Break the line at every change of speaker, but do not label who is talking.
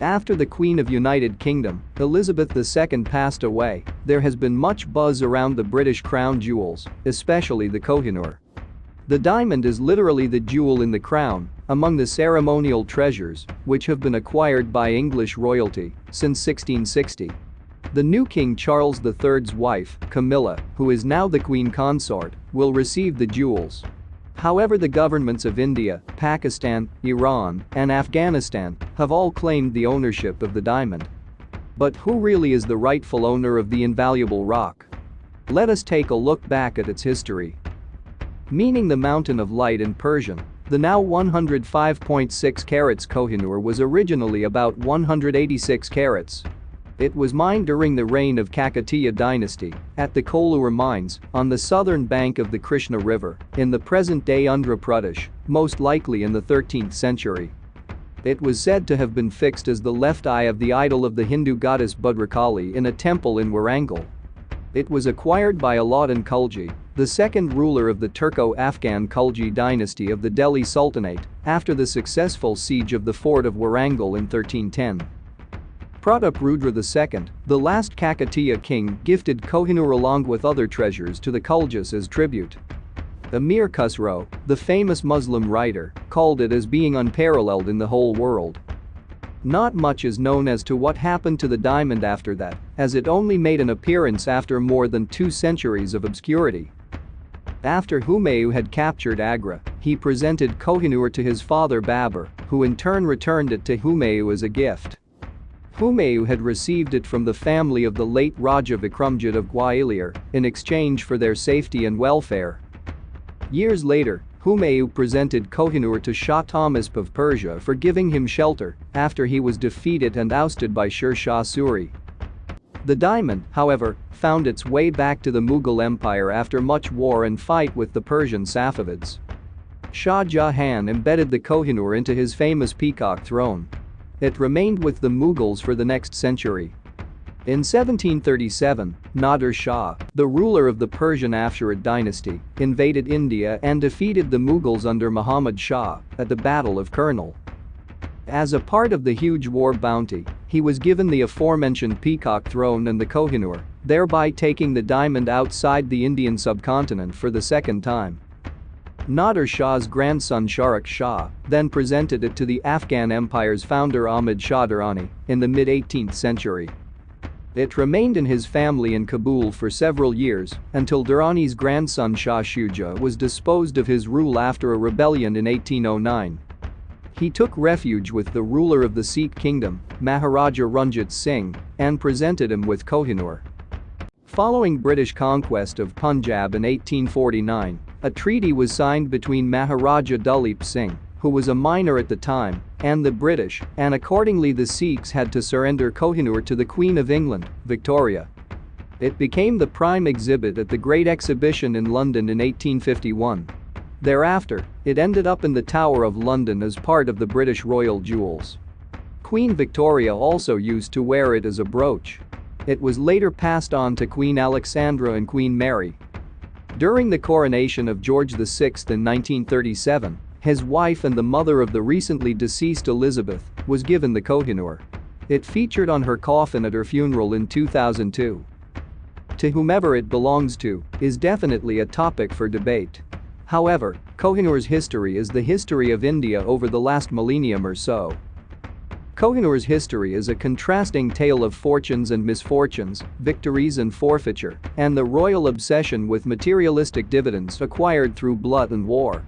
After the Queen of United Kingdom, Elizabeth II passed away, there has been much buzz around the British crown jewels, especially the Kohinoor. The diamond is literally the jewel in the crown among the ceremonial treasures which have been acquired by English royalty since 1660. The new King Charles III's wife, Camilla, who is now the Queen Consort, will receive the jewels. However, the governments of India, Pakistan, Iran, and Afghanistan have all claimed the ownership of the diamond. But who really is the rightful owner of the invaluable rock? Let us take a look back at its history. Meaning the Mountain of Light in Persian, the now 105.6 carats Kohinoor was originally about 186 carats. It was mined during the reign of Kakatiya dynasty at the Kohinoor mines on the southern bank of the Krishna River in the present-day Andhra Pradesh, most likely in the 13th century. It was said to have been fixed as the left eye of the idol of the Hindu goddess Bhadrakali in a temple in Warangal. It was acquired by Alauddin Khilji, the second ruler of the Turco-Afghan Khilji dynasty of the Delhi Sultanate, after the successful siege of the fort of Warangal in 1310. Pratap Rudra II, the last Kakatiya king, gifted Kohinoor along with other treasures to the Khuljis as tribute. Amir Khusro, the famous Muslim writer, called it as being unparalleled in the whole world. Not much is known as to what happened to the diamond after that, as it only made an appearance after more than 2 centuries of obscurity. After Humayun had captured Agra, he presented Kohinoor to his father Babur, who in turn returned it to Humayun as a gift. Humayun had received it from the family of the late Raja Vikramjit of Gwalior in exchange for their safety and welfare. Years later, Humayun presented Kohinoor to Shah Tahmasp of Persia for giving him shelter after he was defeated and ousted by Sher Shah Suri. The diamond, however, found its way back to the Mughal Empire after much war and fight with the Persian Safavids. Shah Jahan embedded the Kohinoor into his famous peacock throne. It remained with the Mughals for the next century. In 1737, Nader Shah, the ruler of the Persian Afsharid dynasty, invaded India and defeated the Mughals under Muhammad Shah at the Battle of Kurnool. As a part of the huge war bounty, he was given the aforementioned peacock throne and the Kohinoor, thereby taking the diamond outside the Indian subcontinent for the second time. Nader Shah's grandson Shahrukh Shah then presented it to the Afghan Empire's founder Ahmad Shah Durrani in the mid-18th century. It remained in his family in Kabul for several years until Durrani's grandson Shah Shuja was disposed of his rule after a rebellion in 1809. He took refuge with the ruler of the Sikh kingdom, Maharaja Ranjit Singh, and presented him with Kohinoor. Following British conquest of Punjab in 1849, a treaty was signed between Maharaja Duleep Singh, who was a minor at the time, and the British, and accordingly the Sikhs had to surrender Kohinoor to the Queen of England, Victoria. It became the prime exhibit at the Great Exhibition in London in 1851. Thereafter, it ended up in the Tower of London as part of the British royal jewels. Queen Victoria also used to wear it as a brooch. It was later passed on to Queen Alexandra and Queen Mary. During the coronation of George VI in 1937, his wife and the mother of the recently deceased Elizabeth was given the Kohinoor. It featured on her coffin at her funeral in 2002. To whomever it belongs to is definitely a topic for debate. However, Kohinoor's history is the history of India over the last millennium or so. Kohinoor's history is a contrasting tale of fortunes and misfortunes, victories and forfeiture, and the royal obsession with materialistic dividends acquired through blood and war.